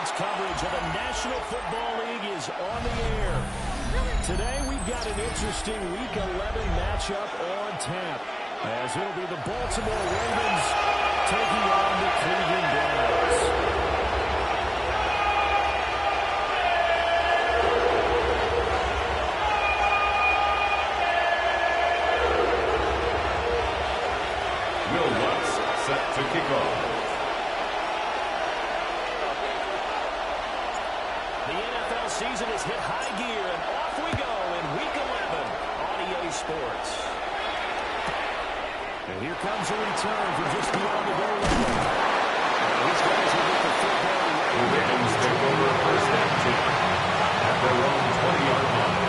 Sports coverage of the National Football League is on the air. Today we've got an interesting Week 11 matchup on tap, as it'll be the Baltimore Ravens taking on the Cleveland Browns. Set to kick off. The NFL season has hit high gear, and off we go in Week 11 on EA Sports. And here comes a return from just beyond the goal line. These guys will get the football. The Ravens take over first and 10 at their own 20-yard line.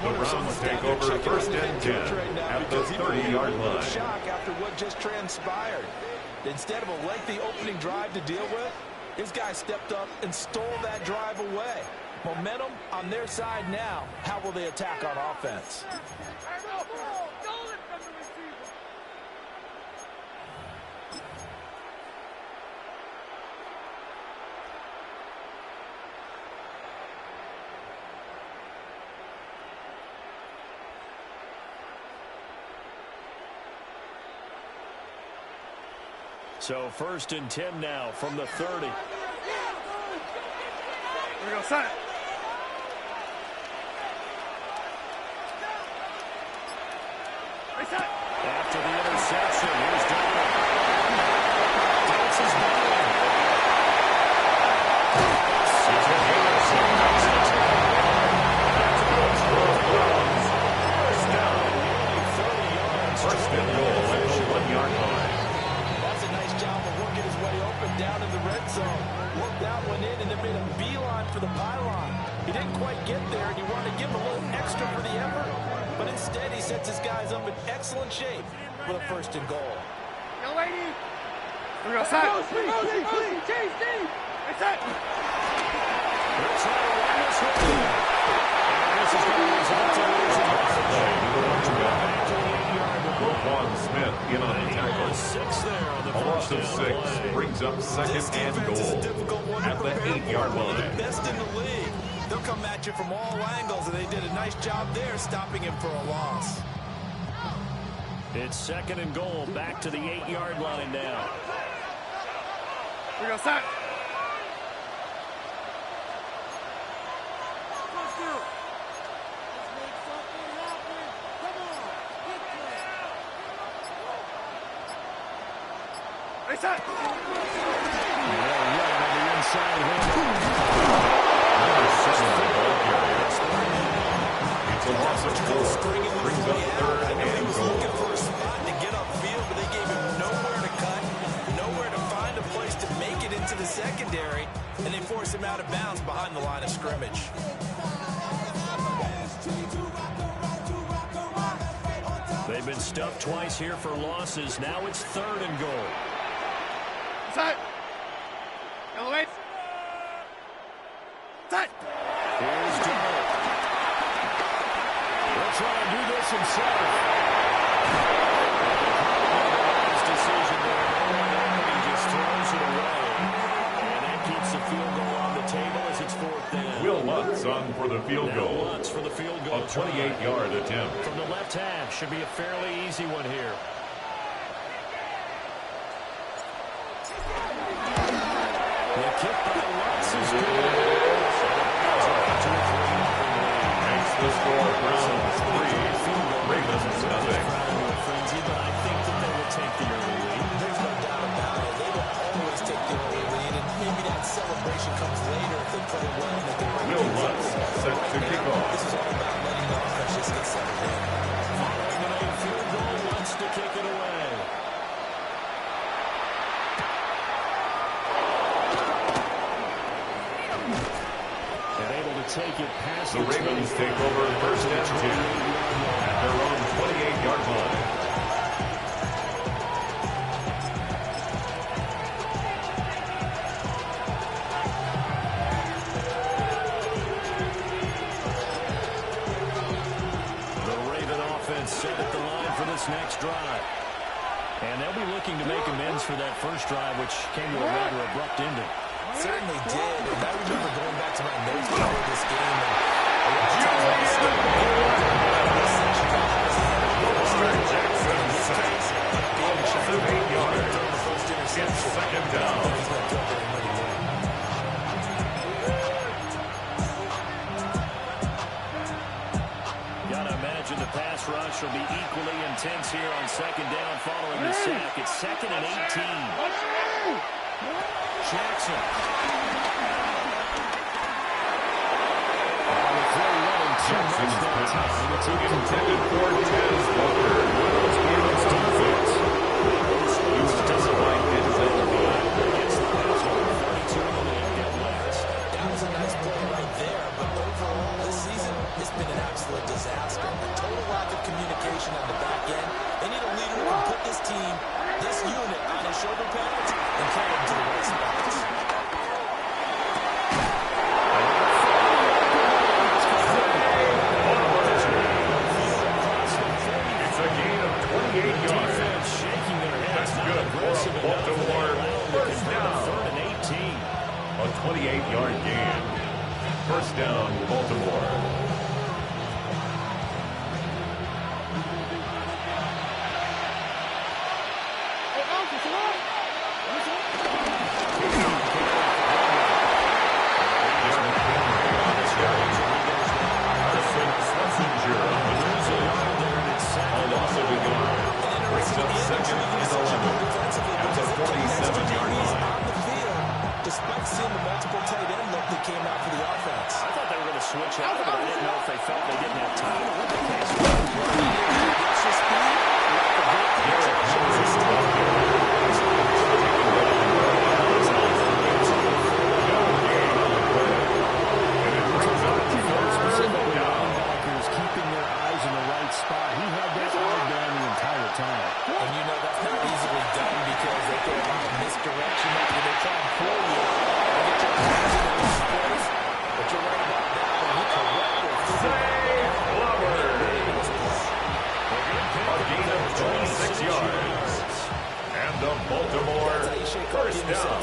The Browns take over first and 10 at the 30-yard line. Shock after what just transpired. Instead of a lengthy opening drive to deal with, his guy stepped up and stole that drive away. Momentum on their side now. How will they attack on offense? So first and 10 now from the 30. Here we go, set. Reset. After the interception, here's Donald. Dances down. First and goal at the 1-yard line. That's a nice job of working his way open down in the red zone. Worked that one in and then made a beeline for the pylon. He didn't quite get there, and you want to give him a little extra for the effort. But instead, he sets his guys up in excellent shape with a first and goal. Yo, lady. Here we go, set. Chase, Steve. Reset. They're trying to run this one. And this is going to result in Roquan Smith in on the tackle. 6 there on the A loss of first 6 play. brings up second and goal at the 8-yard line. The best in the league. They'll come at you from all angles, and they did a nice job there stopping him for a loss. It's second and goal, back to the 8-yard line now. Here we go, set. Reset. Right on the inside handle. Number 7 on the ball carrier. It's a loss of 4. Brings up third and Was goal. looking for a spot to get upfield, but they gave him nowhere to cut, nowhere to find a place to make it into the secondary, and they force him out of bounds behind the line of scrimmage. They've been stuffed twice here for losses. Now it's third and goal. Set. Yellow wait. Set. Here's Donald. He'll try and do this himself. His decision there. He just throws it away. And on for the field goal. Lutz for the field goal. A 28-yard attempt. From the left half. Should be a fairly easy one here. The kick by Lutz is good. Makes the score Browns 3, Ravens nothing. But I think that they will take the early lead. There's no doubt about it. They will always take the early lead, and maybe that celebration comes later if they put it well and if they break Will Lutz set to kick off. This is all about letting the offense just get settled in. Following the main field goal, Lutz to kick it away. And able to take it past the Ravens take over first and 10 at their own 28-yard line. Set at the line for this next drive. And they'll be looking to make amends for that first drive, which came to a rather abrupt ending. Certainly did. And I remember going back to my notes before this game. And a lot of times I just Jackson sacks. Offensive 8 yards. It's second down. The pass rush will be equally intense here on second down following the sack. It's 2nd and 18. Jackson. Jackson's pass intended for Tez Walker. Ravens defense. He was justified in zone 5. Against the pass over 32 in the league. That was a nice play right there, but overall this season it's been an absolute disaster. A total lack of communication on the back end. They need a leader who can put this team, this unit, on his shoulder pads and carry them to the right spots. It's a gain of 28 yards. Shaking their heads. That's good for a Baltimore first down. 3rd and 18. A 28-yard gain. First down, Baltimore. Despite seeing the multiple tight end look that came out for the offense. I thought they were going to switch out, but I didn't know if they felt they didn't have time. Keeping their eyes in the right spot. He had that eye down the entire time. And you know that's not easily done because they throw a lot of misdirection at you. They try and pull you and get your hands in the wrong place. But you're right about that one. He corrected. A gain of 26 yards. And the Baltimore first down.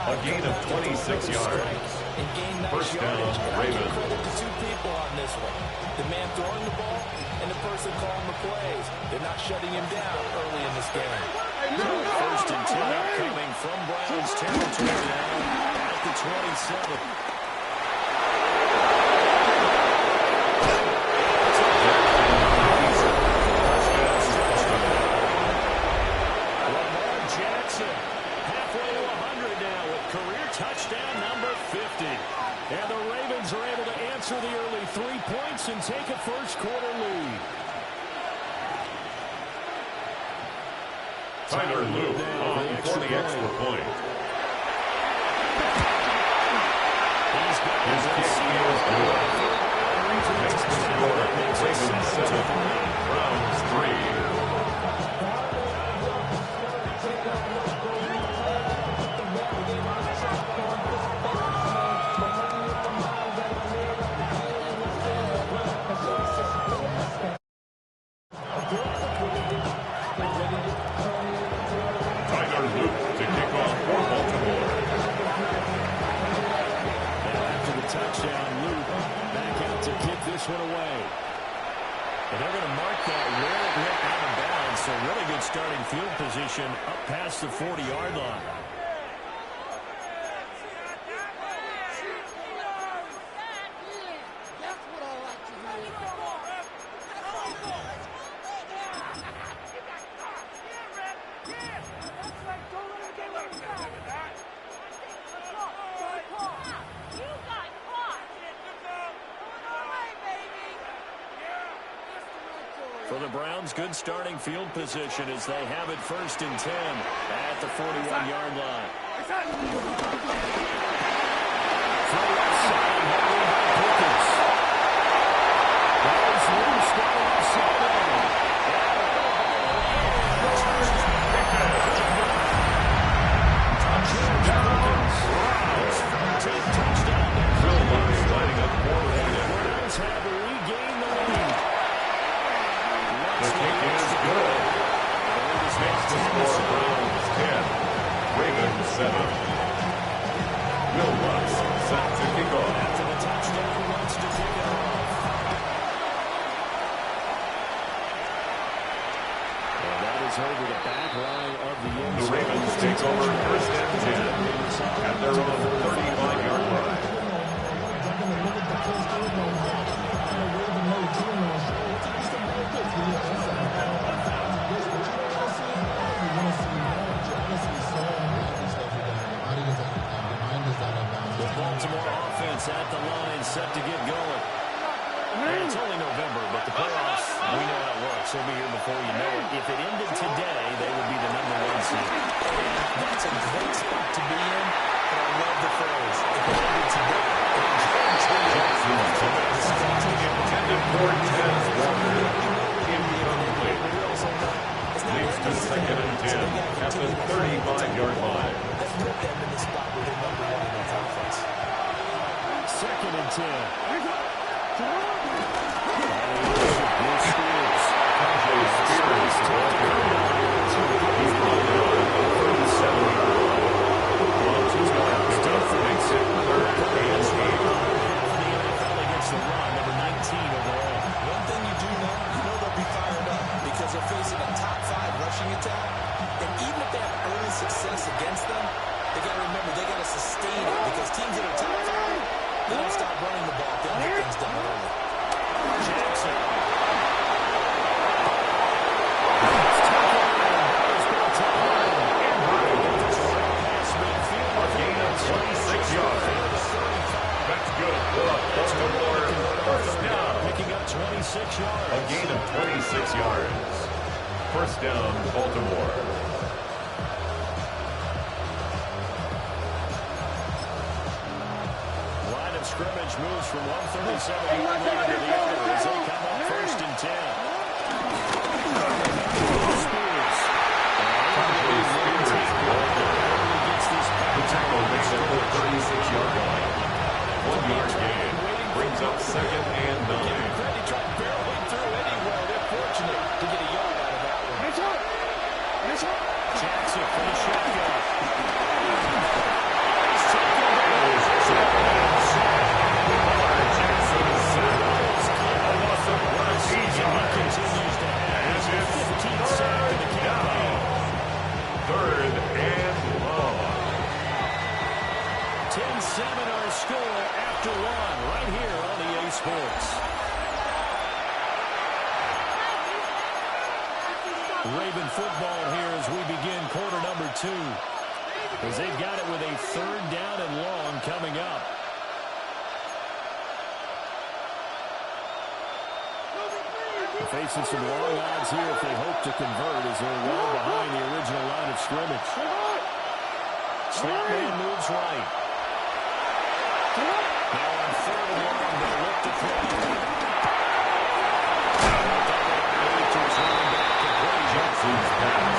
A gain of 26 yards. First down, Ravens. Two people on this one. The man throwing the ball and the person calling the plays. They're not shutting him down early in this game. First and 10 coming from Brown's territory now at the 27. Touchdown number 50. And the Ravens are able to answer the early 3 points and take a first-quarter lead. Tyler Luke on for the extra point. His kick is good. Makes the score Ravens 7, Browns 3. Touchdown. to kick this one away. And they're going to mark that where it went out of bounds. So really good starting field position up past the 40-yard line. For the Browns, good starting field position as they have it 1st and 10 at the 41-yard line. From the left side, handled by Pickens. Browns loose down the left sideline. Touchdown. Bill Lutz lining up quarterback. The Browns have regained the lead. The kick is good. Makes the score Browns 10, Ravens 7. Will Lutz set to kick off. After the touchdown, Lutz to kick it off. And that is over the back line of the end The zone. Ravens take over 1st and 10 at their own 35-yard line. The Baltimore offense at the line, set to get going. And it's only November, but the playoffs, we know how it works. They'll be here before you know it. If it ended today, they would be the #1 seed. That's a great spot to be in, but I love the phrase. If it ended today, Intended for 10 Walker. Incomplete. Leads to 2nd and 10 at the 35-yard line. that put them in the spot where they're #1 in that offense. 2nd and 10. One thing you do know, they'll be fired up because they're facing a top 5 rushing attack. And even if they have early success against them, they got to remember they got to sustain it because teams that are top 5, they don't stop running the ball if they don't get things done early. Jackson. A gain of 26 yards. That's good. Baltimore first down. Picking up 26 yards. A gain of 26 yards. First down, Baltimore. Line of scrimmage moves from 137-yard line to the other as they come up 1st and 10. The tackle makes it to the 36-yard line. 1-yard gain brings up 2nd and 9. He tried barreling through anywhere. They're fortunate to get a yard out of that one. Jackson for the shotgun. Continues to have his 15th sack in the campaign. 3rd and long. 10-7 our score after 1 right here on EA Sports. Raven football here as we begin quarter #2. As they've got it with a 3rd down and long coming up. They're facing some long odds here if they hope to convert as they're well behind the original line of scrimmage. Snap man moves right. Now on 3rd and long, they look to throw. Jackson's pass.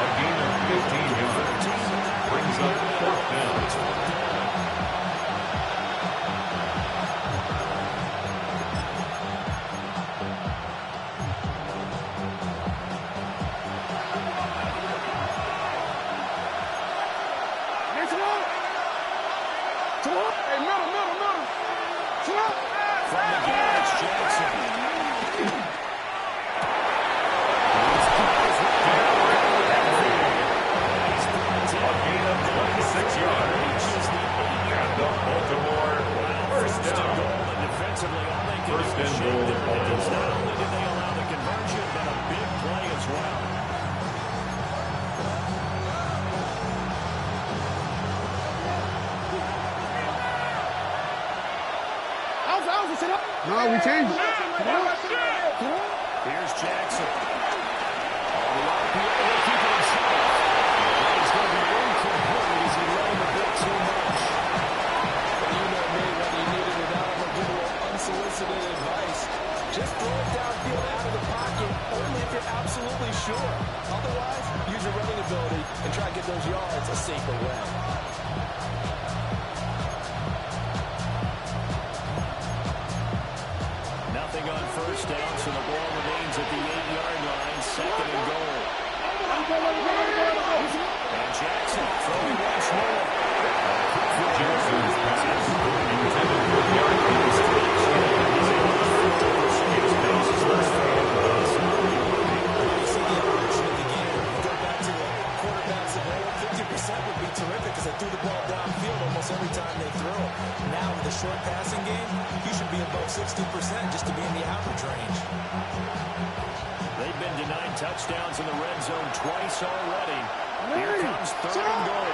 A gain of 15 yards. Brings up 4th down. Hey, middle. From the game, it's Jackson. A gain of 26 yards. And the Baltimore first down. Defensively, all they can First do is and shake goal, their heads. Baltimore. Not only did they allow the conversion, but a big play as well. No, we changed it. Here's Jackson. On the RPO, they keep it in sight. He's going to be incomplete as he let him a bit too much. Well, you know me, when you needed it out, I'm going to give a little unsolicited advice. Just throw it downfield out of the pocket, only if you're absolutely sure. Otherwise, use your running ability and try to get those yards a safer way. Nothing on first down, so the ball remains at the 8-yard line, second and goal. And Jackson throwing once more. Jackson's pass intended for the yard gain. You see the evolution of the game. Go back to the quarterbacks of old. 50% would be terrific because they threw the ball downfield almost every time they threw it. Now with the short passing game, you should be above 60% just to be in the average range. They've been denied touchdowns in the red zone twice already. Here comes third and goal.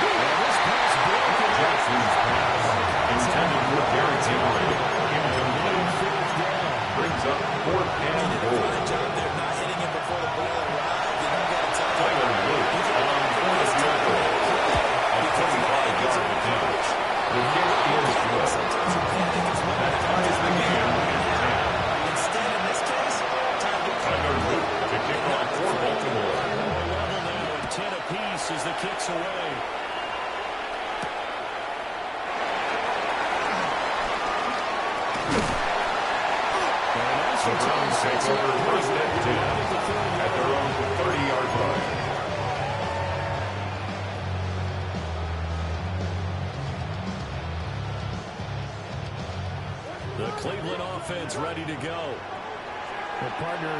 And this pass broken. Jackson's pass intended for guaranteed rate. Incomplete. Brings up fourth and goal. Good job there not hitting him before the ball arrived. And I got to tell you, Tyler Luke on fourth field goal. At 25-yard attempt. The kick is good. That ties the game at 10. instead in this case, time to Tyler Luke to kick off for Baltimore. Level now at 10 apiece as the kick's away. The Browns take over first and 10 at their own 30-yard line. The Cleveland offense ready to go. Well, partner,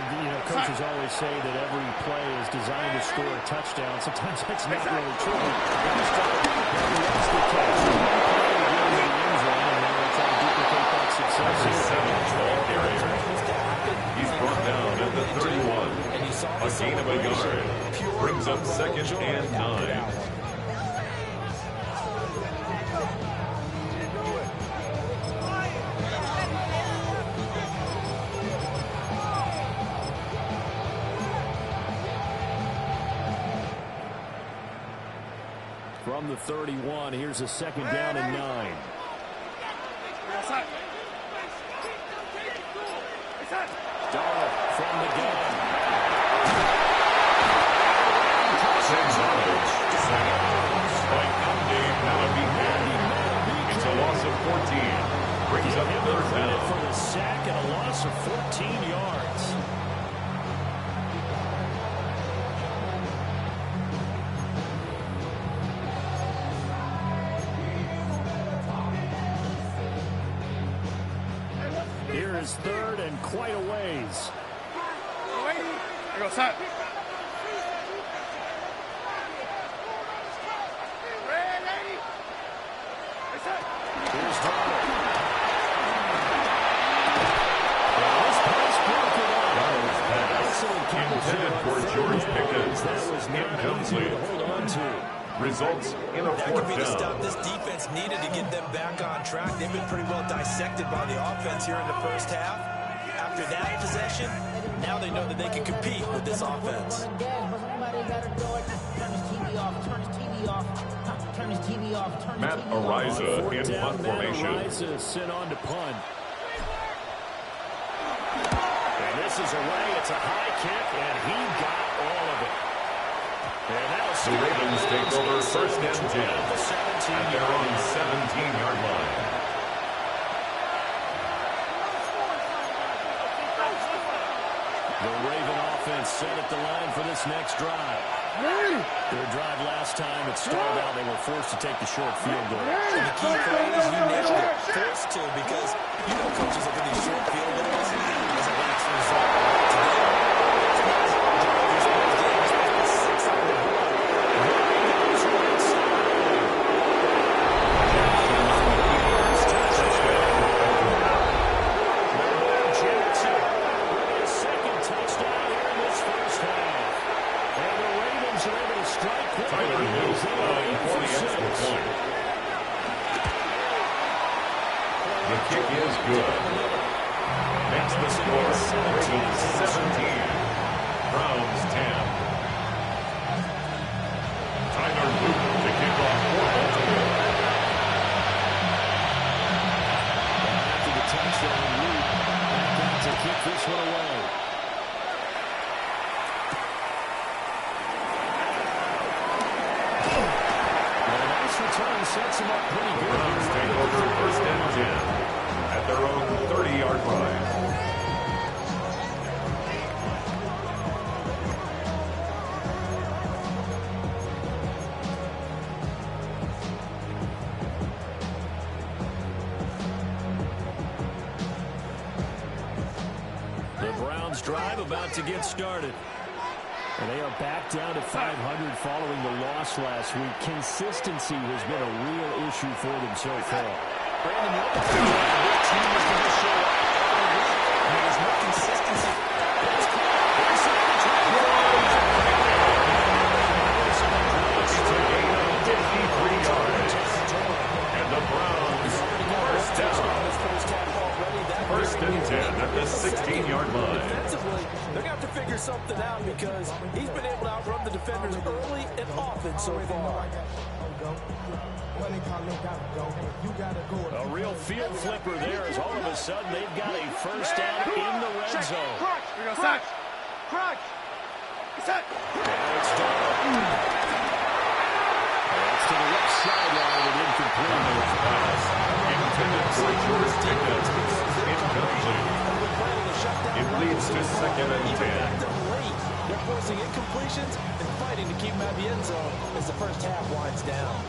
coaches always say that every play is designed to score a touchdown. Sometimes that's not really true. They just try to lost the catch. And now they try to duplicate that success. His seventh ball carrier. He's brought down at the 31. A gain of a yard. Brings up second and 9. From the 31, here's a second down and 9. Darnold from the gun. By Monday, it's a loss of 14. Brings up third down. For the sack and a loss of 14 yards. Here is third and quite a ways. There goes that. Here's Darnold. This pass broken up. Intended for George Pickens. That was not easy to hold on to. Results in a That could fourth be the stop down. this defense needed to get them back on track. They've been pretty well dissected by the offense here in the first half. After that possession, now they know that they can compete with this offense. Matt Ariza Fourth in down, punt Matt formation. Ariza is sent on to punt. And this is away. It's a high kick, and he got all of it. And that'll The Ravens take over first and 10 at their own 17-yard line. The Raven offense set at the line for this next drive. Their drive last time, it started out, they were forced to take the short field goal. And the key phrase, you nailed it, forced to, because you know coaches look at these short field goals as a last resort. Today, it's not a drive as well as game. It's supposed to be 6 on the board. Goes right side. Jackson with his second touchdown here in this first half. And the Ravens are able to strike quickly. Tyler Lewis for the extra point. The kick is good. Makes the score 17. Brownz 10. Tyler Lewis to kick off for Baltimore. After the touchdown, Luke got to kick this one away. Return sets him up pretty good. Browns take over 1st and 10 at their own 30-yard line. The Browns drive about to get started. And they are back down to 500 following the loss last week. Consistency has been a real issue for them so far. Brandon, you almost feel like this team is going to show up every week. I mean, there's no consistency. That's cool. It's a gain of 53 yards. And the Browns first down. 1st and 10 at the 16-yard line. Defensively, they're going to have to figure something out because he's been able to outrun the defenders early and often so far. A real field flipper there as all of a sudden they've got a first down in the red zone. Crunch. Set. Now it's done. That's to the left sideline and incomplete. Intended for George Dickens. It leads to 2nd and 10. They're forcing incompletions and fighting to keep him out of the end zone as the first half winds down.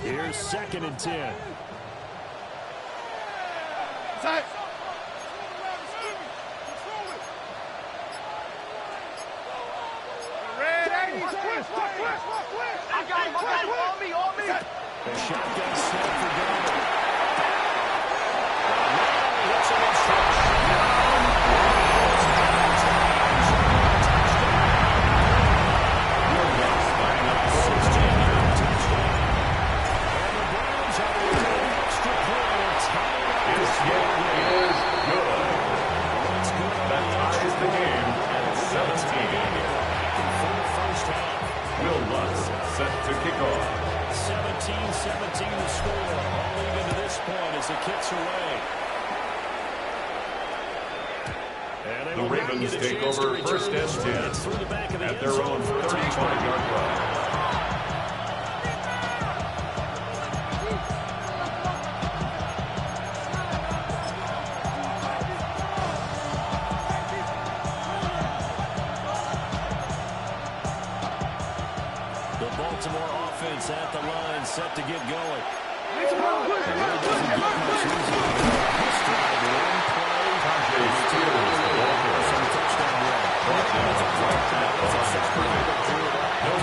Here's 2nd and 10. Set. I got him. On me. A shotgun snap for Garner. Set to kick off. 17-17 the score. All even to this point as the kicks away. The Ravens take over 1st and 10 at their own 35-yard line. Baltimore offense at the line, set to get going. No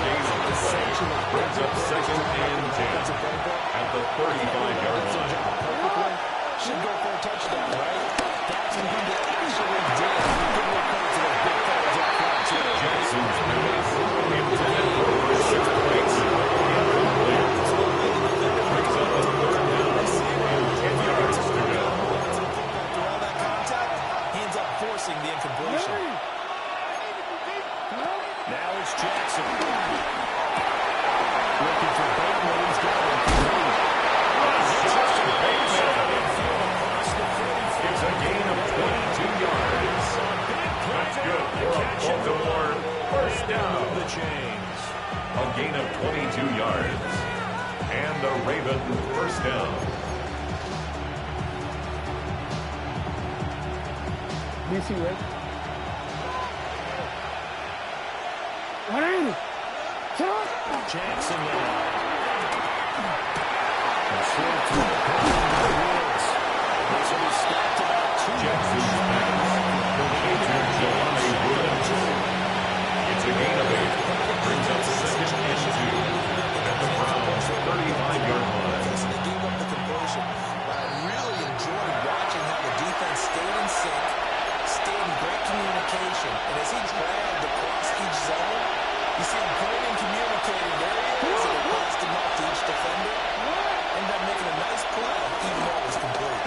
gain on the play. Brings up 2nd and 10 at the 35-yard line. Should go for a touchdown, right? That's what he actually did. He didn't refer to the big fellas up front, too. Jackson's pass intended for 6 points. Brings up a 3rd down and 10 yards to go. Around that contact, he ends up forcing the incompletion. Now it's Jackson. Looking for Bateman. He's got him. It's a gain of 22. Raven first down. DC, right? 180. Jackson now. Short throw. This will be stopped about 2 Jackson's pass. It's a gain of 8. Brings up second and 2. At the Brownz 35-yard line. They gave up the conversion. I really enjoyed watching how the defense stayed in sync, stayed in great communication, and as he dragged across each zone, you see him great in communicating areas, and it passed him off to each defender. Ended up making a nice play, even though it was complete.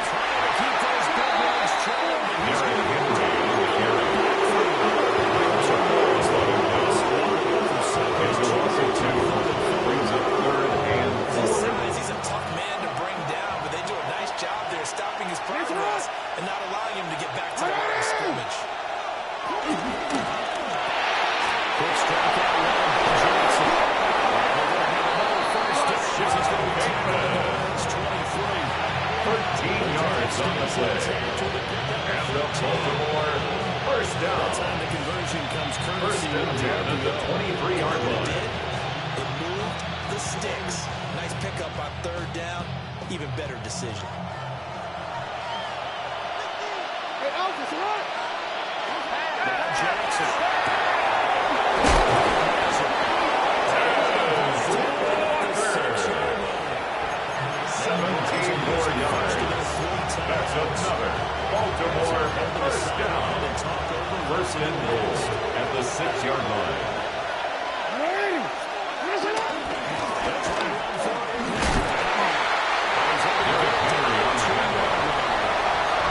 Trying to keep those big runs trailing, but he's Derrick going to Henry on the carry. It's a loss of 2. Brings up third and 4. He's a tough man to bring down, but they do a nice job there stopping his progress and not allowing him to get back to the line of scrimmage. quick strike out loud by Johnson. First down. He's going to be taken to the 23. 13 yards on the play. And the Baltimore first down. That time the conversion comes First courtesy and 10 at the 23-yard line. It moved the sticks. Nice pickup on third down. Even better decision. Hey, Alpha, what? Now Jackson. 17 more yards. That's another Baltimore first down. First and goal at the 6-yard line. Hey, finish it up.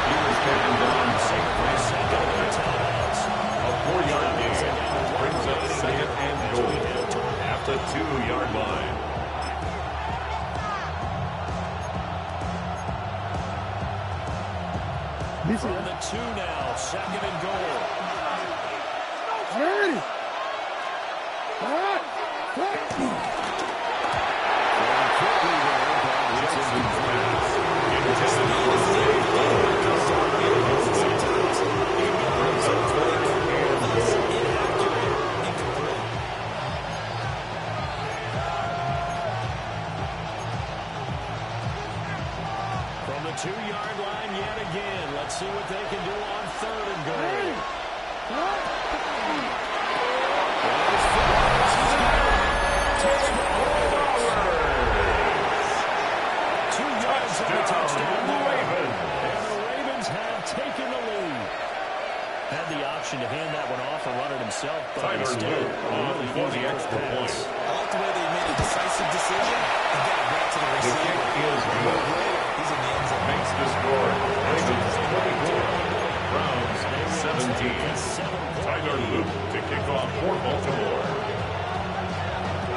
He was taken down a 4-yard gain. Brings up second and goal at the 2-yard line. From the 2 now, second and goal. Already. All right. From the 2-yard line yet again. Let's see what they can do on third and goal. Had the option to hand that one off or run it himself, but Tyler instead, Luke on for the extra point. I like the way they made a decisive decision and got it back to the The receiver. kick is good. He's in the end zone. Makes the score Ravens 24, Browns 17. Tyler Luke to kick off for Baltimore.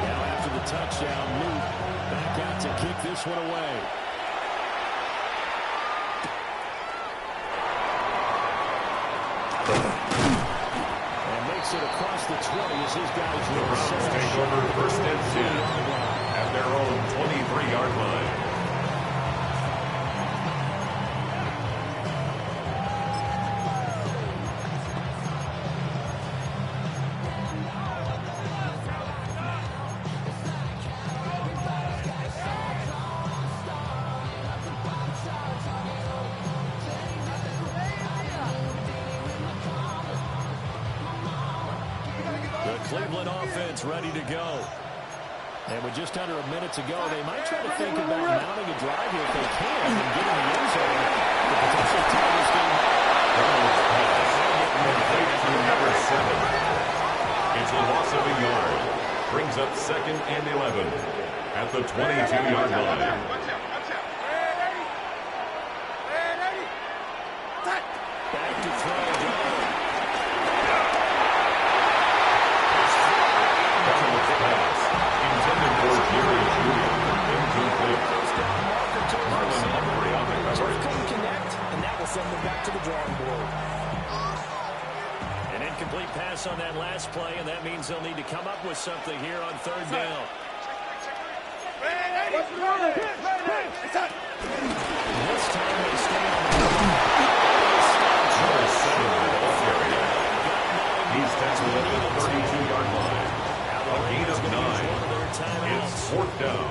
now after the touchdown, Luke back out to kick this one away. And makes it across the 20 as his guys The Browns take over first and 10 at their own 23-yard line. Cleveland offense ready to go. And with just under a minute to go, they might try to think about mounting a drive here if they can and getting the end zone to potentially tie this game up. Brown's pass complete to number 7. It's a loss of a yard. Brings up second and 11 at the 22-yard line. Back to throw. Intended for Jerry Judy. Incomplete. Marlon Humphrey on the cover. Couldn't connect, and that will send them back to the drawing board. An incomplete pass on that last play, and that means they'll need to come up with something here on third down. This time they stay on the He's tackled at the 32-yard line. A gain of 9. It's 4th down.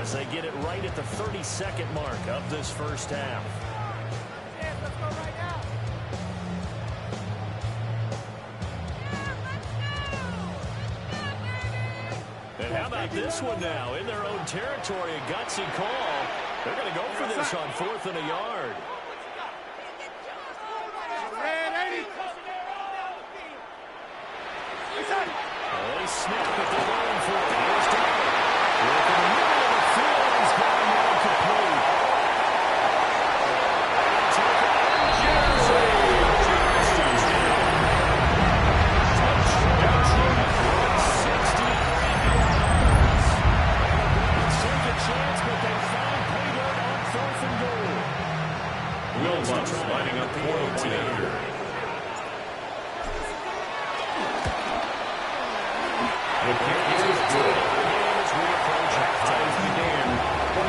as they get it right at the 32nd mark of this first half. And how about this one now? In their own territory, a gutsy call. They're going to go for this on 4th and a yard. They snap it. They're going for it. Here's Down. Look in the middle of the field. He's got him out complete. Take a chance, but they find pay dirt on 4th and goal. Will Lutz lining up for the point after. The kick is good. Ties the game 24-24.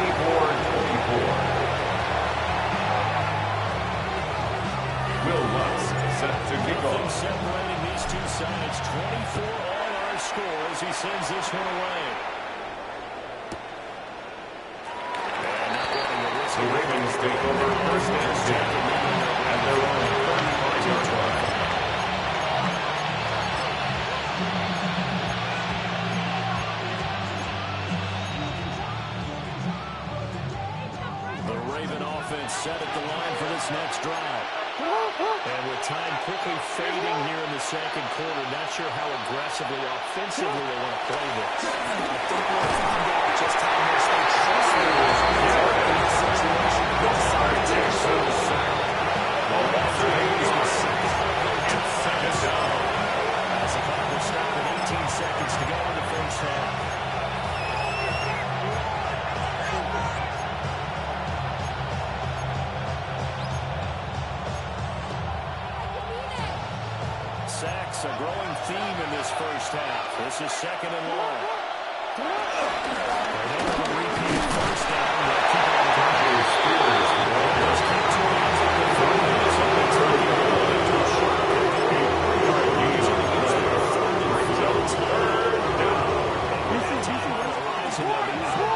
Will Lutz set to kick off. Separating these two sides, 24 all our score as he sends this one away. The Ravens take over 1st and 10 at their own 35-yard line. Set at the line for this next drive. And with time quickly fading here in the second quarter, not sure how aggressively, offensively they want to play this. I think we'll find out just how much they trust their in this situation. Good side tackle. Well, after 80 second down. As the clock will stop at 18 seconds to go in the first half. Sacks, a growing theme in this first half. This is 2nd and long. They're on a repeat first down. They'll keep on the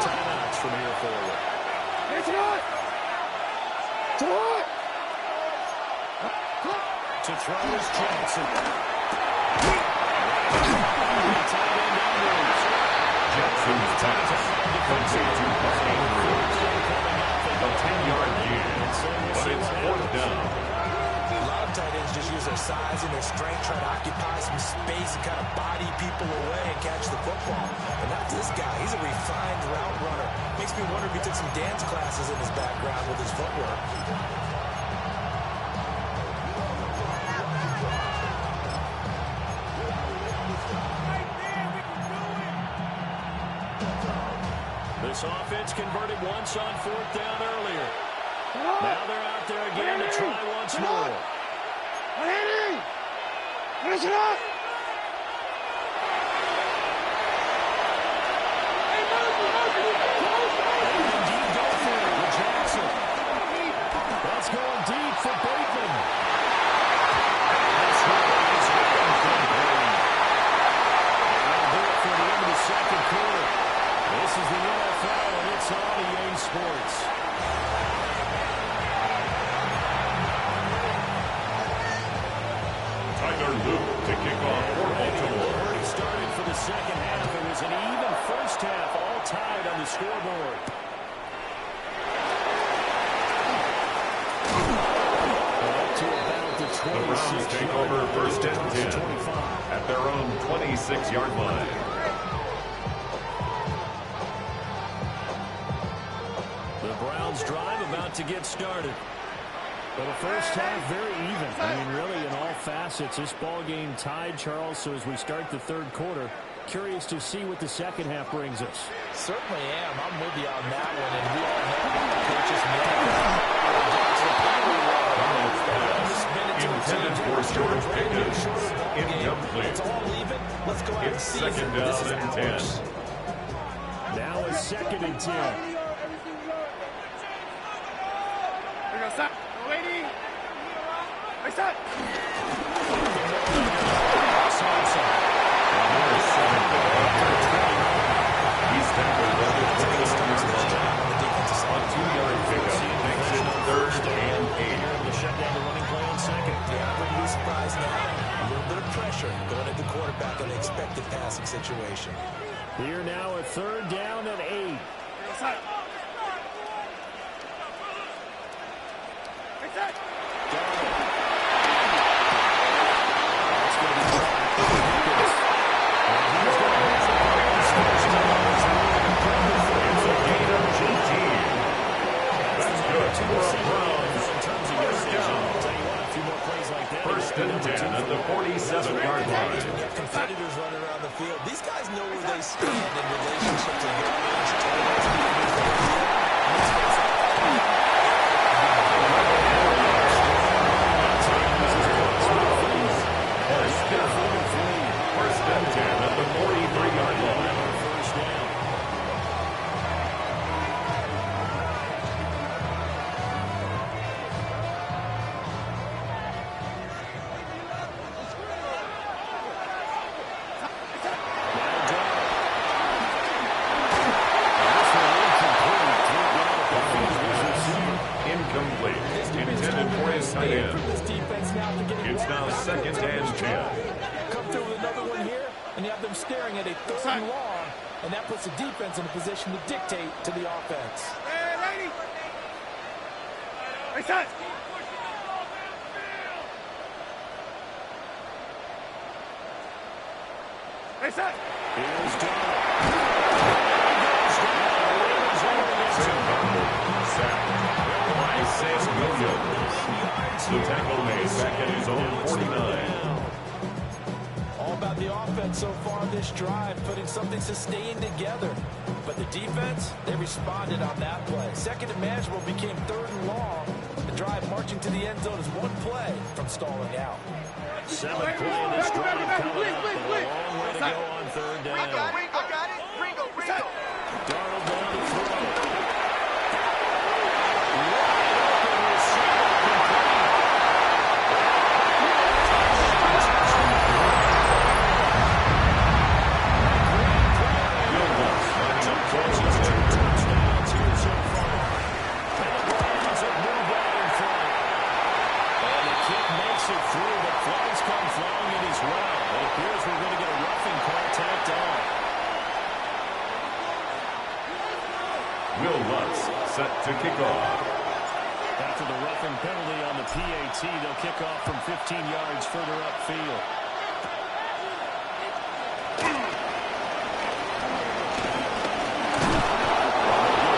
timeouts from here forward. To throw is Johnson. Jackson's pass comes into a 10-yard gain, but it's 4th down. A lot of tight ends just use their size and their strength, try to occupy some space and kind of body people away and catch the football. And not this guy. He's a refined route runner. Makes me wonder if he took some dance classes in his background with his footwork. This offense converted once on 4th down earlier. Now they're out there again to try once more. Finish it up! Indeed, go for it with Jackson. That's going deep for Bateman. That's right. That'll do it for the end of the second quarter. This is the NFL, and it's on EA Sports. Tyler Luke to kick off for Baltimore. Already started for the second half. It was an even first half, all tied on the scoreboard. Up to about the 26. The Browns take over 1st and 10 at their own 26-yard line. Browns drive about to get started. But the first half very even. I mean, really, in all facets, this ball game tied, Charles. So as we start the third quarter, curious to see what the second half brings us. Certainly am. I'm with you on that one. And we all know coaches intended for George Pickens. Incomplete. It's all even. Let's go out and It's see 2nd down and 10. Now a 2nd and 10. We're going to stop. Lady. Hey, stop. He's tackled on the 20-yard line. A 2-yard pickup makes it 3rd and 8. The shutdown, the running play on 2nd. Yeah, I wouldn't be surprised now. A little bit of pressure going at the quarterback in an expected passing situation. Here now at 3rd down and 8. First and 10 at the 47-yard line. Competitors running around the field. These guys know where they stand in relationship to yardage, totals, First and 10 at the 43-yard line. First down. Incomplete. Intended for his tight end. It's now 2nd and 10. Come through with another one here, and you have them staring at a 3rd and long, and that puts the defense in a position to dictate to the offense. Hey, lady. Hey, son. Hey, son. Here's Sacked by Sam Williams. The tackle made back at his own 49. All about the offense so far this drive, putting something sustained together. But the defense, they responded on that play. 2nd and manageable became 3rd and long. The drive marching to the end zone is one play from stalling out. 7th play in this drive coming up, but a long way to go on 3rd down. Ringo, got it. Ringo. Darnold down to throw. Set to kick off. After the roughing penalty on the PAT, they'll kick off from 15 yards further upfield.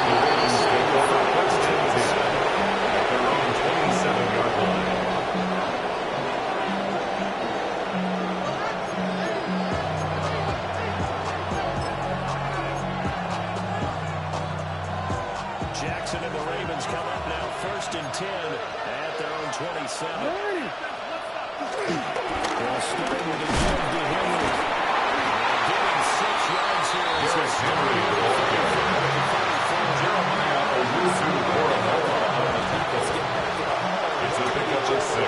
The Ravens take over first and 10 at their own 27-yard line. Jackson and the Ravens come up now 1st and 10 at their own 27. They'll start with a jump to Henry. Give him 6 yards here. This is Henry, the ball carrier. Jeremiah Owusu-Koramoah on the tackle. It's a pickup of 6.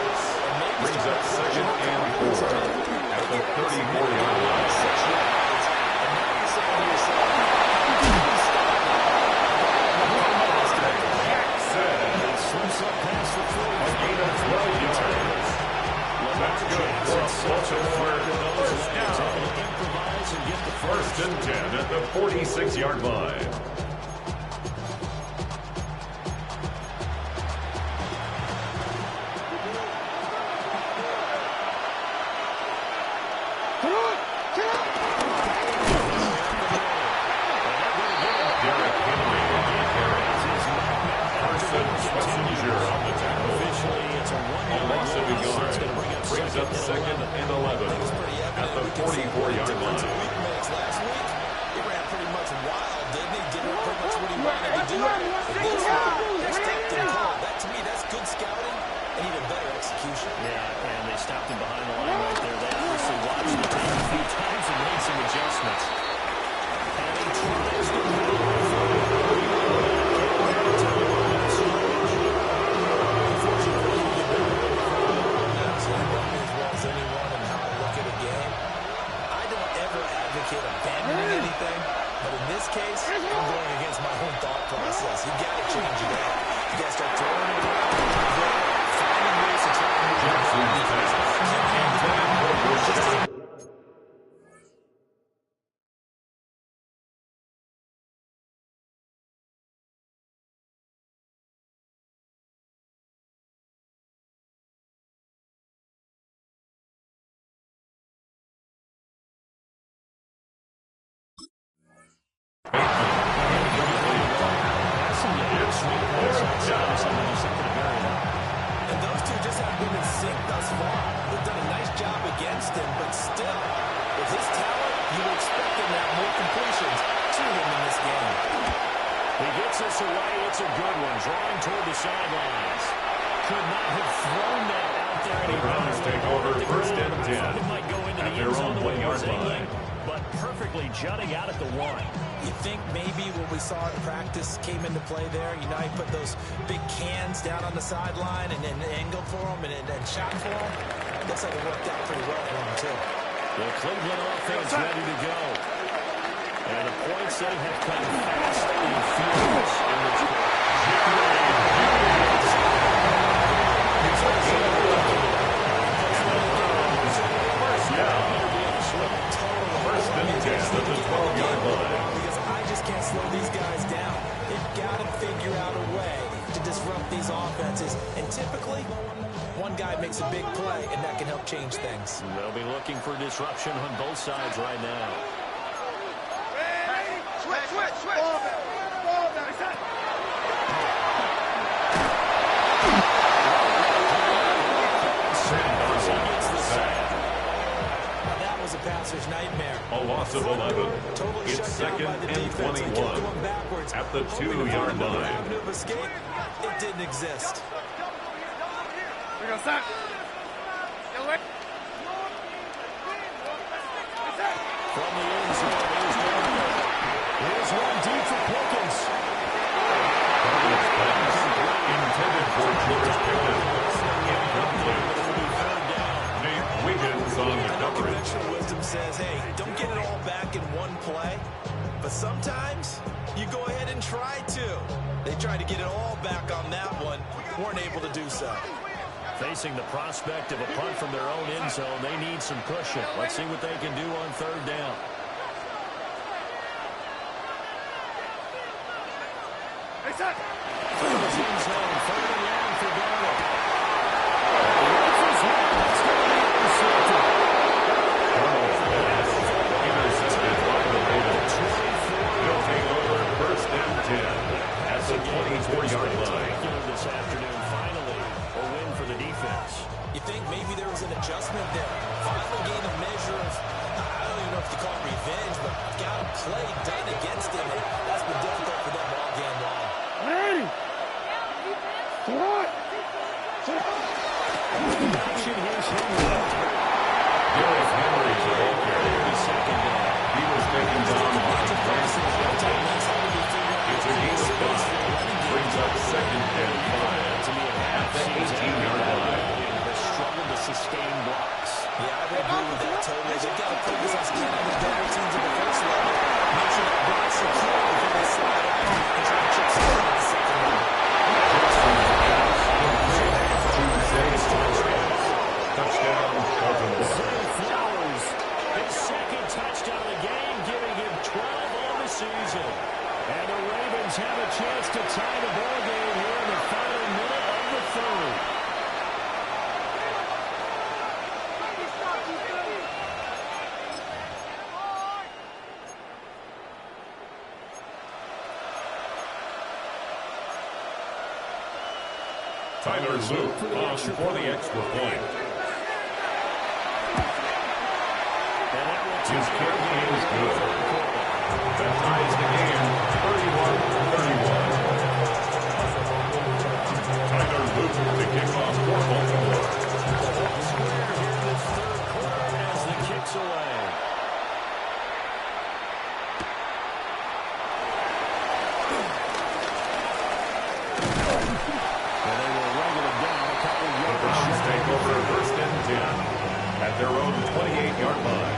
Brings up 2nd and 4 at the 34-yard line. Slips up past the 40. A gain of 12 yards. That's good for a Baltimore first down. Improvise and get the 1st and 10 at the 46-yard line. Derrick Henry on the carry. Carson Schwarzenegger on the tackle. Officially, it's a A loss of a yard. Brings up 2nd and 11 at the 44-yard line. Last week, he ran pretty much wild, didn't he? Did pretty much what he wanted to do. That's tapped and called. That, to me, that's good scouting and even better execution. Yeah, and they stopped him behind the line right there. They obviously watched the tape a few times and made some adjustments. And he tries to move own thought process. You got to change it up. You got to start throwing it around, finding ways to try to move it. And those two just haven't been in sync thus far. They've done a nice job against him, but still, with his talent, you would expect him to have more completions to him in this game. He gets this away. It's a good one. Drawing toward the sidelines. Could not have thrown that out there. The Browns take over first and 10 It might go into at the their end zone own the way it was 1-yard aiming, line. but perfectly jutting out at the 1. You think maybe what we saw in practice came into play there? You know, he put those big cans down on the sideline and then angled for him and then shot for him. Looks like it worked out pretty well for him, too. The Cleveland offense ready to go. And the points they have come fast and furious in this game. First and 10 at the 12-yard line. Because I just can't slow these guys down. They've got to figure out a way to disrupt these offenses. And typically, one guy makes a big play, and that can help change things. They'll be looking for disruption on both sides right now. Switch. Ball down. That was a passer's nightmare. A loss of 11. Totally It's shut second down by the and defense. 21 Going backwards. at the Hoping to 2-yard find another line. avenue of escape. It didn't exist. We go, stop. From the end zone, here's Gardner. Here's one deep for Pickens. Intended for George Pickens. Incomplete. Nate Wiggins on the coverage. Conventional wisdom says, hey, don't get it all back in one play. But sometimes you go ahead and try to. They tried to get it all back on that one. Weren't able to do so. Facing the prospect of a punt from their own end zone, they need some cushion. Let's see what they can do on third down. From his end zone, third and long for Darnold. Intercepted by the Ravens. They'll take over first and 10 at the 24-yard line. This afternoon, finally, a win for the defense. You think maybe there was an adjustment there. Finally gained a measure of, I don't even know if you call it revenge, but got a play done against him. And that's been difficult for them all game long. Ready. What? Action, here's Henry. Derrick Henry's a ball carrier. He was taken down by the Browns. It's a gain of 5. Brings up second and 5 at the 18-yard line. Struggled to sustain blocks. Yeah, I would agree with that totally. They've got to focus on scanning the double teams at the first level. Make sure that block's secure before they slide out and try to chip something at the second level. Touchdown, Baltimore. Zay Flowers, his second touchdown of the game, giving him 12 on the season. And the Ravens have a chance to tie the ball game here in the final minute of the third. Tyler Luke on for the extra point. His kick is good. That ties the game 31-31. Tyler Luke to kick off for Baltimore. Square here in the third quarter as the kick's away. And they will wrangle it down a couple The yards. Browns take over first and 10 at their own 28-yard line.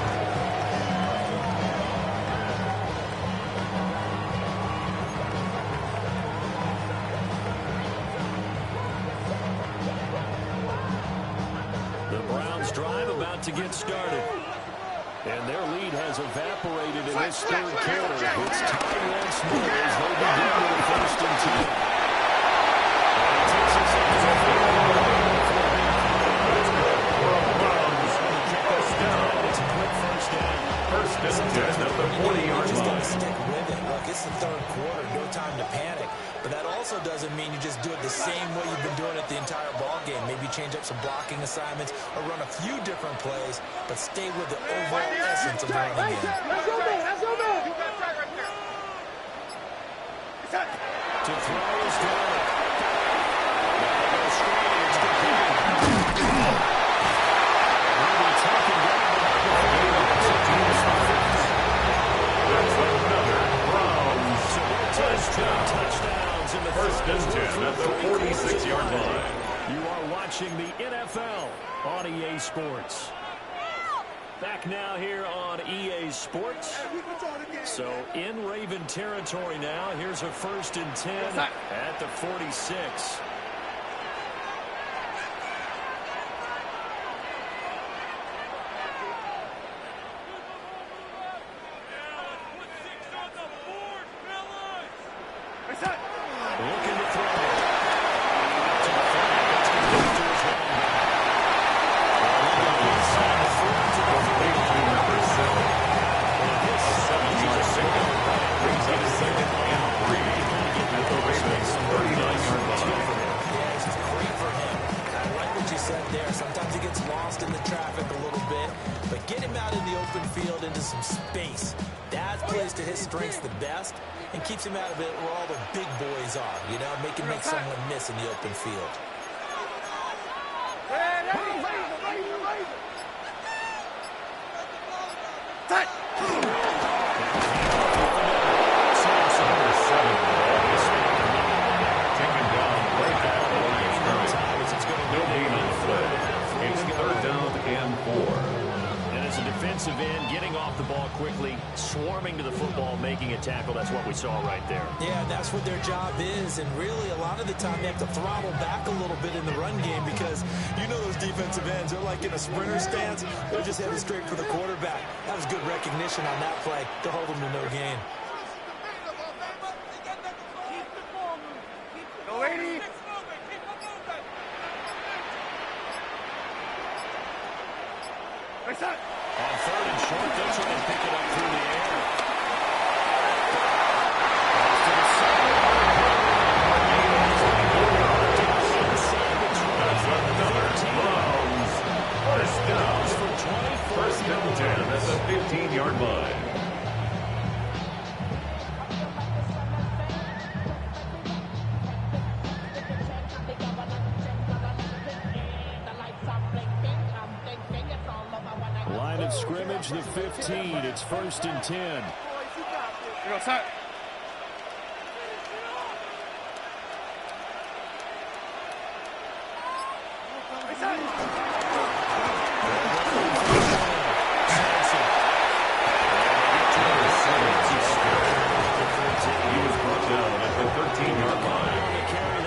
to get started. And their lead has evaporated in this third quarter. It's tied once more as they begin with a 1st and 10. It's a quick 1st down. 1st and 10 at the 40-yard Just got line. to stick with it. Look, it's the third quarter. No time to panic. But that also doesn't mean you just do it the same way you've been doing it the entire ball game. Maybe change up some blocking assignments or run a few different plays, but stay with the overall essence of the running game. To throw is down. Touchdowns in the 1st and 10 at the 46-yard line. You are watching the NFL on EA Sports. Back now here on EA Sports. So in Raven territory now. Here's a 1st and 10 at the 46. Looking to throw. Sometimes he gets lost in the traffic a little bit, but get him out in the open field into some space. That plays to his strengths the best and keeps him out of it where all the big boys are, you know, make someone miss in the open field. Defensive end, getting off the ball quickly, swarming to the football, making a tackle. That's what we saw right there. Yeah, that's what their job is, and really a lot of the time they have to throttle back a little bit in the run game because you know those defensive ends, they're like in a sprinter stance. They're just headed straight for the quarterback. That was good recognition on that play to hold them to no gain. Go, 80. On 3rd and short, they'll try and pick it up through the air. Brownz. 1st down. 1st and 10 at the 15-yard line. Line of scrimmage, the 15. It's 1st and 10. He was brought down at the 13-yard line.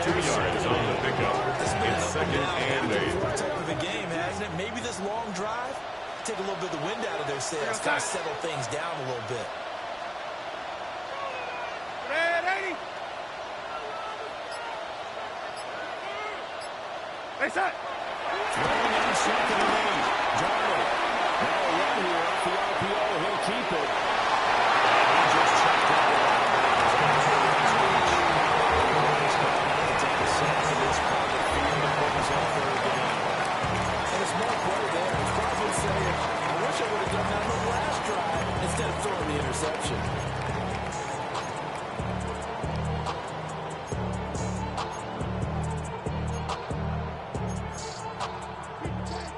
2 yards on the pickup. It's 2nd and 8. Type of a game, hasn't it? Maybe this long drive take a little bit of the wind out of their sails, kind of settle things down a little bit. Throwing on 2nd and 8. Darnold. Now a run here off the RPO. He'll keep it. And he just checked it out. Take a sense of this part of the field and focus on 3rd down. And a smart play there. He's probably saying, I wish I would have done that on the last drive instead of throwing the interception.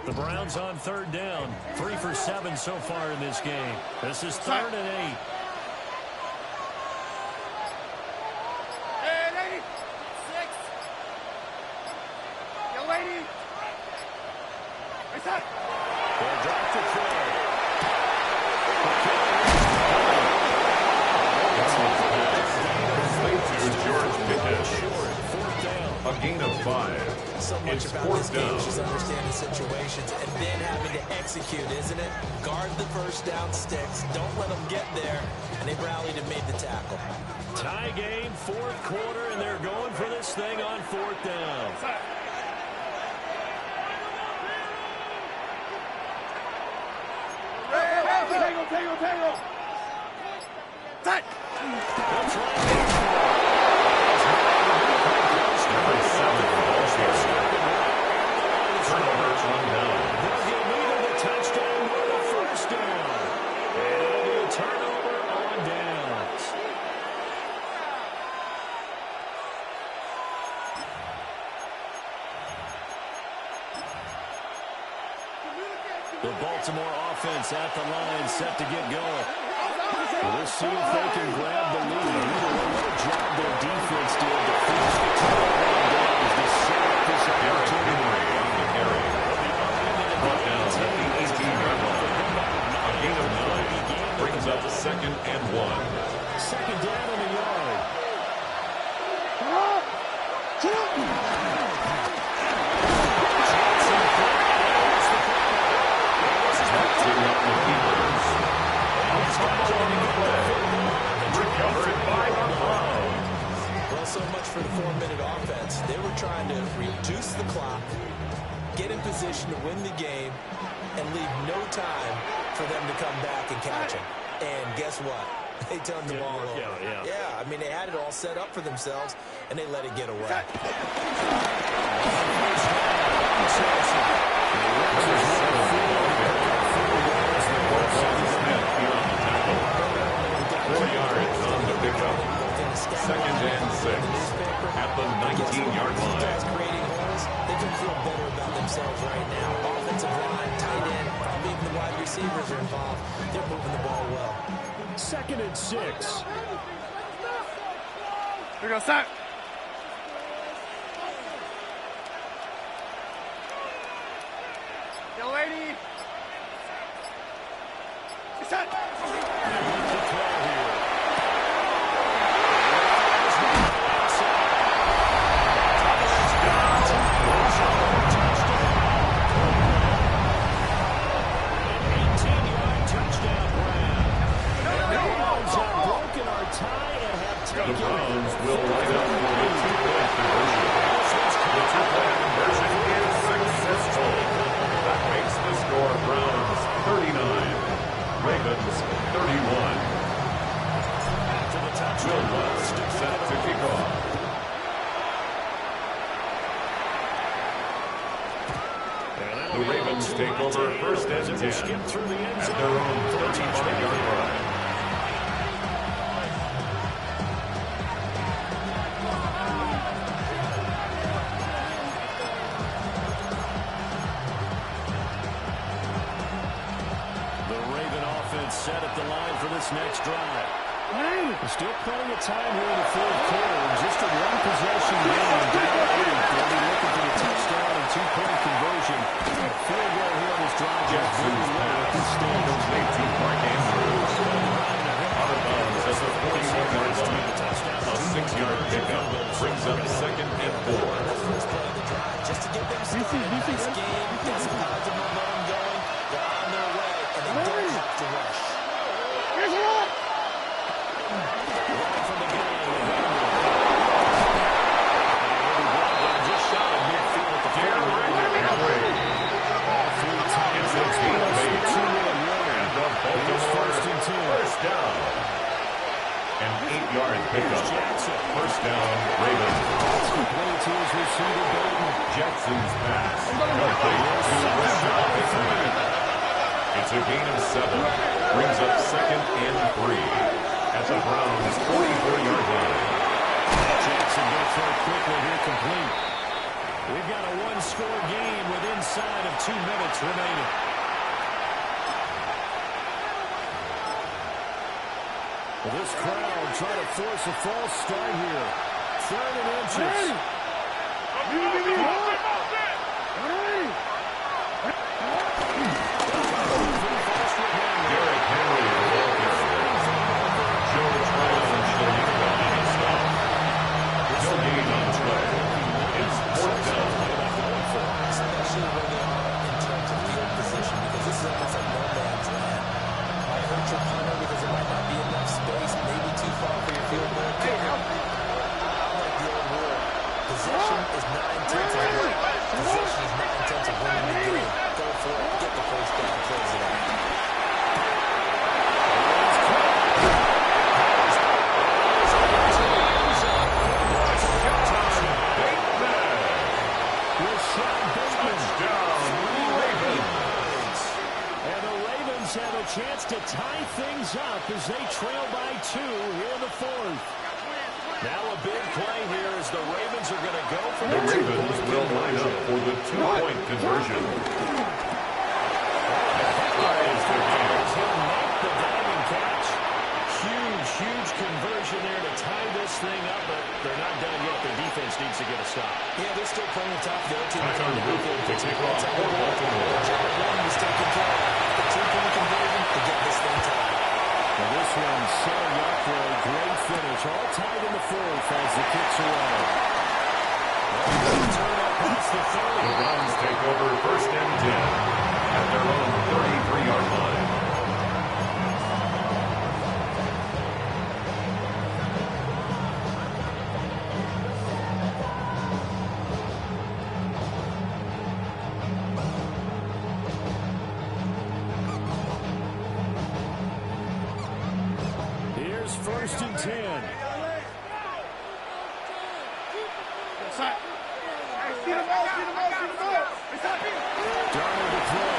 The Browns on 3rd down. 3 for 7 so far in this game. This is 3rd and 8. They'll drop to throw. Complete to George Pickens. Short, 4th down. A gain of 5. So much It's about this 4th game down. is just understanding situations and then having to execute, isn't it? Guard the first down sticks. Don't let them get there. And they rallied and made the tackle. Tie game, 4th quarter, and they're going for this thing on 4th down. Tango. Set. Number 7, ball carrier. Turnover on down. They'll get neither the touchdown nor the first down. And it'll be a turnover on downs. The Baltimore offense at the line, set to get going. We'll see if they can grab the lead. Either way, what a job their defense did to finish the turnover on downs to set up this opportunity. On the carry. Brought down at the 18-yard line. A gain of 9 brings up 2nd and 1. Second down on the yard. Recovered by the Browns. Well, so much for the 4-minute offense. They were trying to reduce the clock, get in position to win the game, and leave no time for them to come back and catch him. And guess what? They turned the ball over. Yeah, I mean, they had it all set up for themselves, and they let it get away. Second and 6 at the 19-yard line. Creating holes, they can feel better about themselves right now. Offensive line, tight end, probably even the wide receivers are involved. They're moving the ball well. 2nd and 6. Here we go, set. Yo, lady. Set. The Browns will line up for the two-point conversion. The two-point conversion is successful. That makes the score Browns 39, Ravens 31. Will Lutz set to kick off. The Ravens take over 1st and 10 at their own 35-yard line. Set at the line for this next drive. There's still plenty of time here in the 4th quarter. Just a one-possession game. Down 8. They'll be looking for the touchdown and 2-point conversion. Field goal here on this drive. Jackson's pass was made to Mark Andrews. Out of bounds at the 41-yard line. A 6-yard pickup brings up 2nd and 4. First play of the drive, just to get them started. This game, get some positive momentum going. They're on their way, and they don't have to rush. First down. An 8-yard pickup. First down, Ravens. Jackson's pass. It's a gain of 7. Brings up 2nd and 3 at the Browns' 44-yard line. Jackson goes for it quickly here, complete. We've got a one-score game with inside of 2 minutes remaining. Well, this crowd trying to force a false start here. 3rd and inches. Derrick Henry, the ball carrier. Joe Tryon should lead the stop. No gain on play. It's 4th Possession is 9/10 of winning. Possession is 9/10 of winning the game. Go for it. Get the first down. Close it out. Have a chance to tie things up as they trail by 2 here in the 4th. Now a big play here as the Ravens are going to go for the Ravens will line up for the 2-point conversion. He'll make the diving catch. Huge conversion there to tie this thing up, but they're not done yet. Their defense needs to get a stop. Yeah, they're still playing tough. Their team Back on route to kick off for Baltimore. is taking care of the 2-point conversion to get this thing tied. And this one setting up for a great finish. All tied in the 4th as the kicks away. Turn up past the 30. The Browns take over 1st and 10 at their own 33-yard line. Here's 1st and 10. Darnold to throw.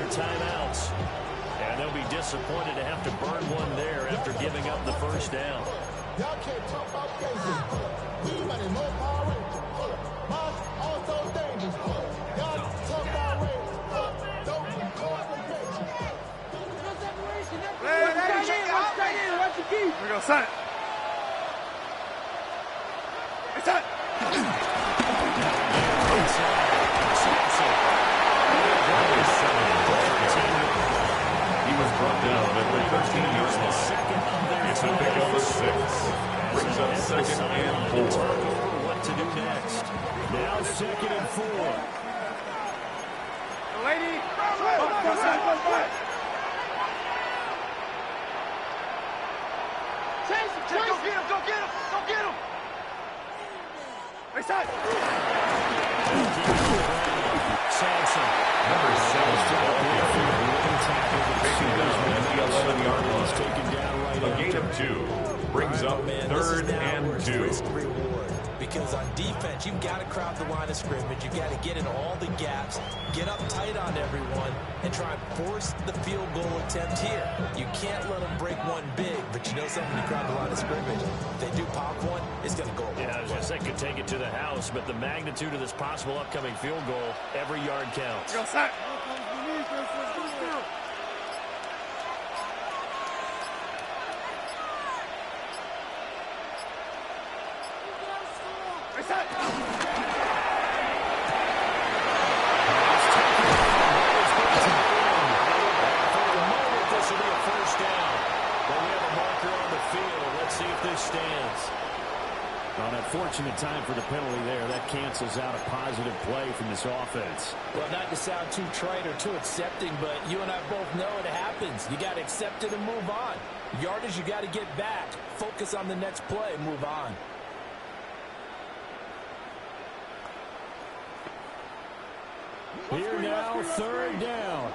Timeouts. And they'll be disappointed to have to burn one there after giving up the 1st down. Y'all can't talk about basic. We running more Power Rangers. Mine's also dangerous. Y'all talk about Rangers. Don't call them bitches. Watch the key. Here we go, son. Hey, son. He was brought down at the 13-yard line. It's a pickup of 6. Brings up 2nd and 4. What to do next? Now 2nd and 4. Lady. Go, son. Chase him. Go get him. Go get him. Go get him. Hey, son. Samson. Number 7. Taken down at the 11-yard line. Taken down right A gain of 2. Brings up 3rd and 2. Because on defense, you've got to crowd the line of scrimmage. You've got to get in all the gaps, get up tight on everyone, and try and force the field goal attempt here. You can't let them break one big, but you know something, when you crowd the line of scrimmage, if they do pop one, it's going to go. Yeah, I was going to say, could take it to the house, but the magnitude of this possible upcoming field goal, every yard counts. Go, son. Unfortunate time for the penalty there. That cancels out a positive play from this offense. Well, not to sound too trite or too accepting, but you and I both know it happens. You got to accept it and move on. Yardage, you got to get back. Focus on the next play. Move on. Here now, 3rd down.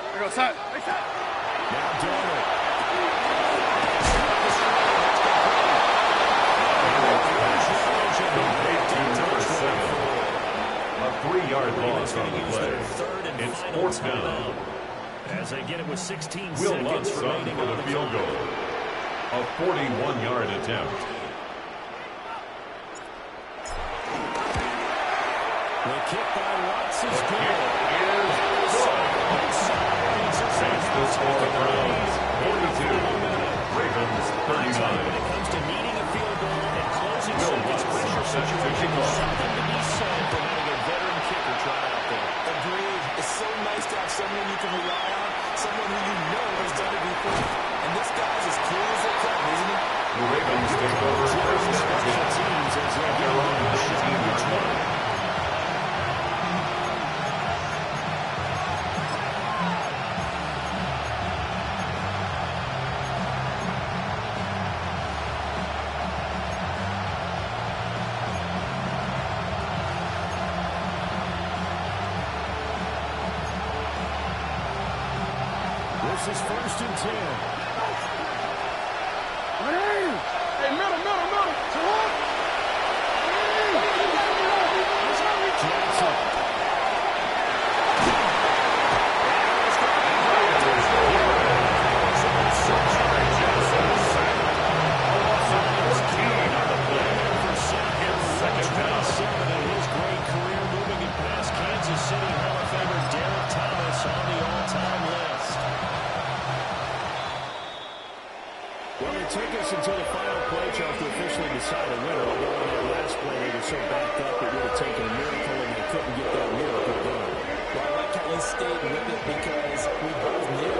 Here we go, son. Now Darnold. A 3-yard loss on the play. It's 4th down. As they get it with 16 Will seconds Lutz remaining for the field goal. A 41-yard attempt. The kick by Lutz is good. Saints will score the Browns 42. Ravens 39. When it comes to needing a field goal and closing some of these pressure situations, something to be said for having a veteran kicker try out there. This is 1st and 10. Hey, middle. Johnson. Take us until the final play chart to officially decide a winner. Although on that last play they were so backed up it would have taken a miracle and they couldn't get that miracle done. Well, I like how you stayed with it because we both knew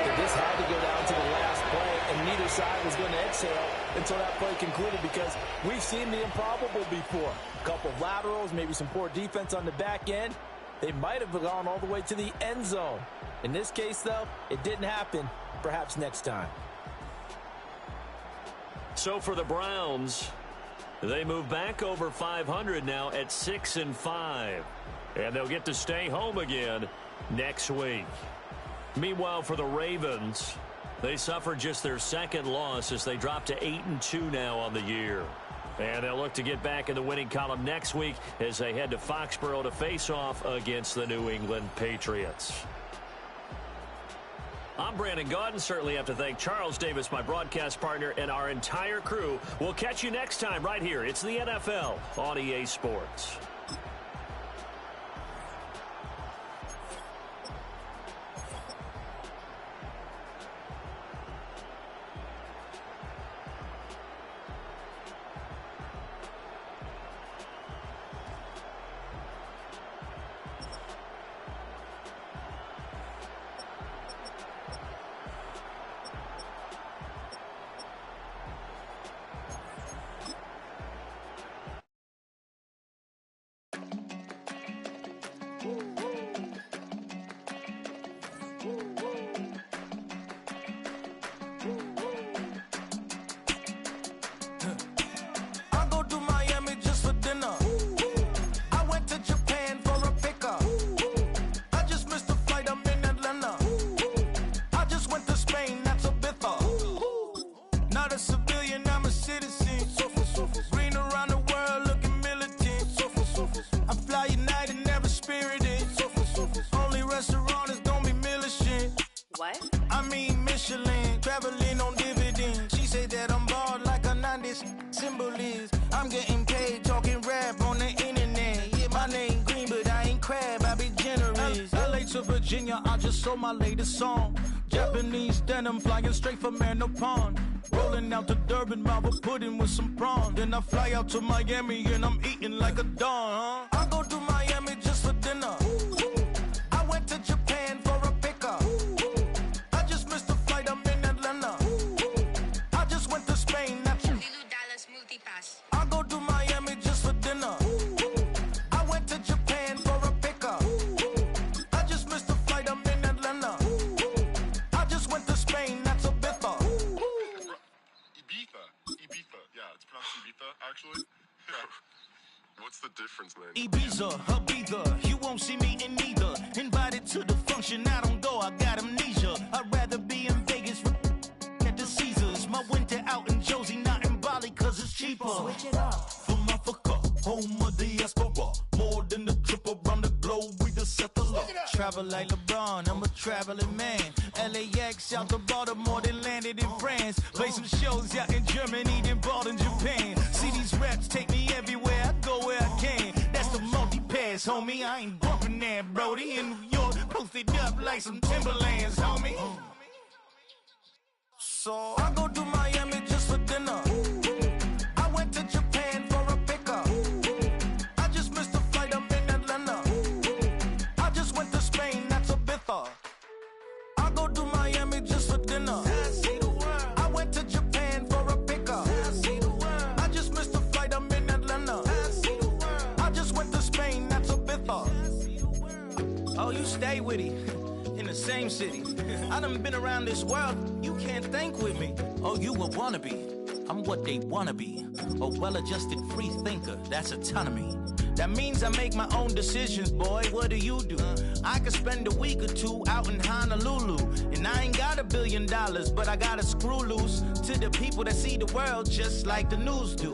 that this had to go down to the last play and neither side was going to exhale until that play concluded because we've seen the improbable before. A couple of laterals, maybe some poor defense on the back end. They might have gone all the way to the end zone. In this case, though, it didn't happen. Perhaps next time. So for the Browns, they move back over 500 now at 6-5. And they'll get to stay home again next week. Meanwhile, for the Ravens, they suffered just their second loss as they drop to 8-2 now on the year. And they'll look to get back in the winning column next week as they head to Foxborough to face off against the New England Patriots. I'm Brandon Gaudin. Certainly have to thank Charles Davis, my broadcast partner, and our entire crew. We'll catch you next time right here. It's the NFL on EA Sports. I just sold my latest song. Japanese denim flying straight from Manopon. Rolling out to Durban, Marvel pudding with some prawns. Then I fly out to Miami and I'm eating like a don. I go to Miami just for dinner. I went to Japan for a pickup. I just missed a flight, I'm in Atlanta. I just went to Spain, that's Lulu Dallas Multipass. I go to Miami just for dinner. I went to Japan for a pickup. I just missed a flight, I'm in Atlanta. I just went to Spain, that's a biffa. Ibiza. Yeah, it's pronounced Ibiza, actually. Yeah. What's the difference, man? Ibiza, Ibiza, you won't see me in neither. Invited to the function, I don't go, I got amnesia. I'd rather be in Vegas at the Caesars. My winter out in Josie, not in Bali, cause it's cheaper. Switch it up. From Africa, home of the diaspora. More than the trip around the globe, we just set the law. Travel like LeBron, I'm a traveling man. LAX out to Baltimore, then landed in France. Play some shows out in Germany, then bought in Japan. See these raps take me everywhere, I go where I can. That's the multi-pass, homie. I ain't bumping that, Brody. In New York, posted up like some Timberlands, homie. So I go to Miami just for dinner. I went to Japan for a pickup. I just missed a flight, I'm in Atlanta. I just went to Spain, that's a biffa. I go to Miami just for dinner. I went to Japan for a pickup. I just missed a flight, I'm in Atlanta. I just went to Spain, that's a biffa. Oh, you stay with it. In the same city. I done been around this world, you can't think with me. Oh, you a wannabe, I'm what they wanna be. A well-adjusted free thinker, that's autonomy. That means I make my own decisions, boy. What do you do? I could spend a week or two out in Honolulu, and I ain't got $1 billion, but I got a screw loose to the people that see the world just like the news do.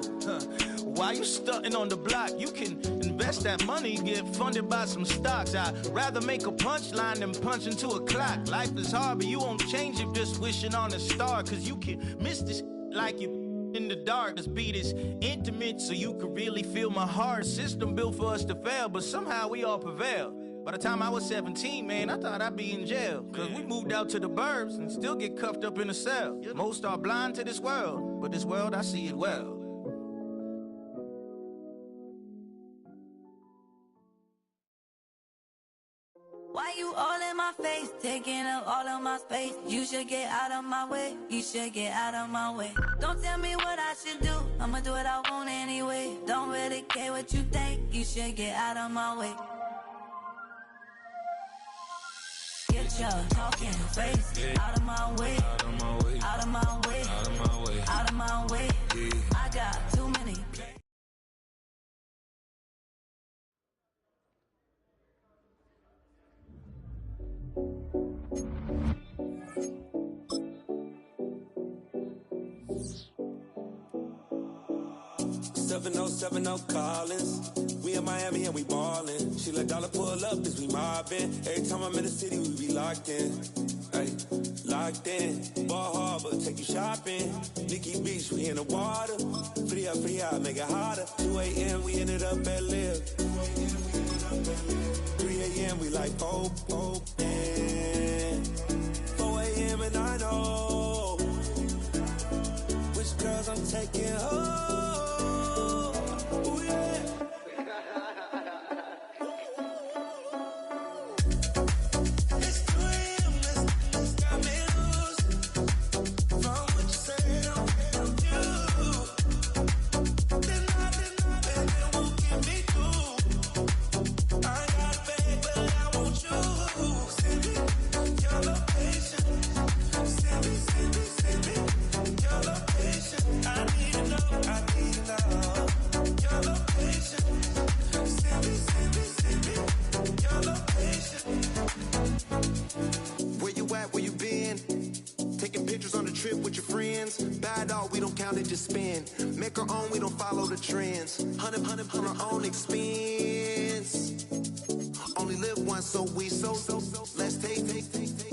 While you stunting on the block, you can invest that money, get funded by some stocks. I'd rather make a punchline than punch into a clock. Life is hard, but you won't change it just wishing on a star, cause you can miss this like you in the dark. This beat is intimate, so you can really feel my heart. System built for us to fail, but somehow we all prevail. By the time I was 17, man, I thought I'd be in jail, cause we moved out to the burbs and still get cuffed up in a cell. Most are blind to this world, but this world, I see it well. Why you all in my face, taking up all of my space? You should get out of my way, you should get out of my way. Don't tell me what I should do, I'ma do what I want anyway. Don't really care what you think, you should get out of my way. Get your talking face out of my way, out of my way, out of my way, out of my way, out of my way. I got too many. 7070 Collins. We in Miami and we ballin'. She let dollar pull up as we mobbin'. Every time I'm in the city, we be locked in. Ay, locked in. Ball Harbor, take you shopping. Nikki Beach, we in the water. Free up, make it hotter. 2 a.m. we ended up at Live. 3 a.m. we like Pope, and 4 a.m. and I know which girls I'm taking home. Ooh, yeah. It's 2 a.m. Let's got me loose. From what you said, I'm you. Then it won't get me through. I ain't got a bag, but I want you. Send me your location. Send me your location. I need to know. Your location. Send me your location. Where you at? Where you been? Taking pictures on the trip with your friends. Bad dog, we don't count it, just spend. Make our own, we don't follow the trends. 100 on our own expense. Only live once, so we so. Let's take.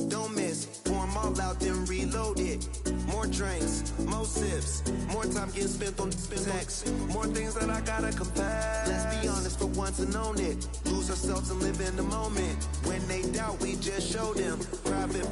Don't miss. Pour 'em all out, then reload it. More drinks, more sips. More time getting spent on text. More things that I gotta confess. Let's be honest for once and own it. Lose ourselves and live in the moment. When they doubt, we just show them. Private